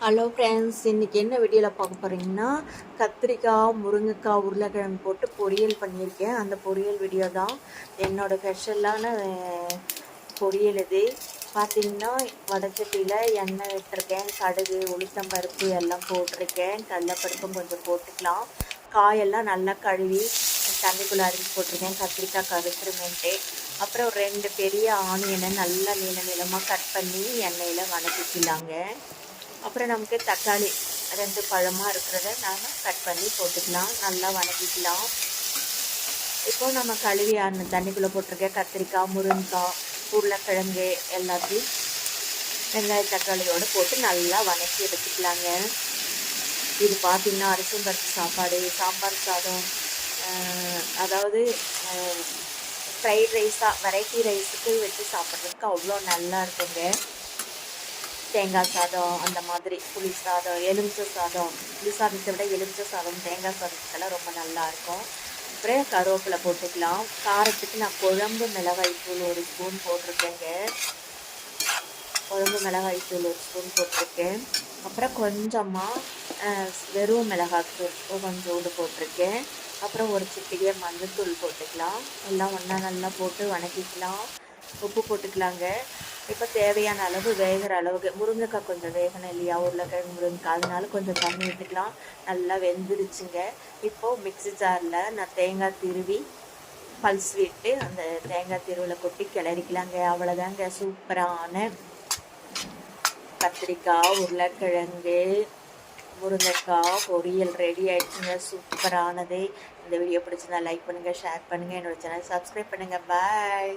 Hello friends, இன்றைக்கி என்ன வீடியோவில் பார்க்க போகிறீங்கன்னா, கத்திரிக்காய், முருங்கைக்காய், உருளைக்கிழங்கு போட்டு பொரியல் பண்ணியிருக்கேன். அந்த பொரியல் வீடியோ தான் என்னோடய ஸ்பெஷலான பொரியல். இது பார்த்திங்கன்னா, வடச்சட்டியில் எண்ணெய் விட்டுருக்கேன், கடுகு, உளுத்தம்பருப்பு எல்லாம் போட்டிருக்கேன், கடலைப்பருப்பும் கொஞ்சம் போட்டுக்கலாம். காயெல்லாம் நல்லா கழுவி தண்ணிக்குள்ளே அரிஞ்சு போட்டிருக்கேன், கத்திரிக்காய் கருத்துருமென்ட்டு. அப்புறம் 2 பெரிய ஆனியனை நல்லா நீளமாக கட் பண்ணி எண்ணெயில் வதக்கிக்கலாங்க. அப்புறம் நமக்கு தக்காளி 2 பழமாக இருக்கிறத நாம் கட் பண்ணி போட்டுக்கலாம், நல்லா வதக்கிக்கலாம். இப்போ நம்ம கழுவி தண்ணிக்குள்ளே போட்டிருக்க கத்திரிக்காய், முருங்கைக்காய், உருளைக்கிழங்கு எல்லாத்தையும் வெங்காய தக்காளியோடு போட்டு நல்லா வதக்கி எடுத்துக்கலாங்க. இது பார்த்திங்கன்னா அரிசி பருப்பு சாப்பாடு, சாம்பார் சாதம், அதாவது ஃப்ரைட் ரைஸாக வெரைட்டி ரைஸுக்கு வச்சு சாப்பிட்றதுக்கு அவ்வளோ நல்லா இருக்குங்க. தேங்காய் சாதம், அந்த மாதிரி புளி சாதம், எலுமிச்சை சாதம், புளி சாதத்தை விட எலுமிச்சை சாதம் தேங்காய் சாதத்துக்கெல்லாம் ரொம்ப நல்லாயிருக்கும். அப்புறம் கருவேப்பிலை போட்டுக்கலாம். காரத்துக்கு நான் குழம்பு மிளகாய்த்தூள் 1 ஸ்பூன் போட்டிருக்கேங்க. குழம்பு மிளகாய்த்தூள் 1 ஸ்பூன் போட்டிருக்கேன். அப்புறம் கொஞ்சமாக வெறும் மிளகாய்த்தூள் கொஞ்சோண்டு போட்டிருக்கேன். அப்புறம் ஒரு சிட்டிகை மஞ்சள்தூள் போட்டுக்கலாம். எல்லாம் ஒன்றா நல்லா போட்டு வதக்கிக்கலாம். உப்பு போட்டுக்கலாங்க. இப்போ தேவையான அளவு வேகிற அளவுக்கு முருங்கைக்காய் கொஞ்சம் வேகணும் இல்லையா, உருளைக்கிழங்கு முருங்கைக்காய், அதனால கொஞ்சம் தண்ணி ஊற்றிக்கலாம். நல்லா வெந்துருச்சுங்க. இப்போது மிக்ஸி ஜாரில் நான் தேங்காய் திருவி பல்ஸ் விட்டு அந்த தேங்காய் திருவியில் கொட்டி கிளறிக்கலாங்க. அவ்வளோதாங்க, சூப்பரான கத்திரிக்காய், உருளைக்கிழங்கு, முருங்கைக்காய் பொரியல் ரெடி ஆகிடுச்சுங்க. சூப்பரானது. இந்த வீடியோ பிடிச்சிருந்தா லைக் பண்ணுங்கள், ஷேர் பண்ணுங்கள், என்னோடய சேனல் சப்ஸ்கிரைப் பண்ணுங்கள். பாய்.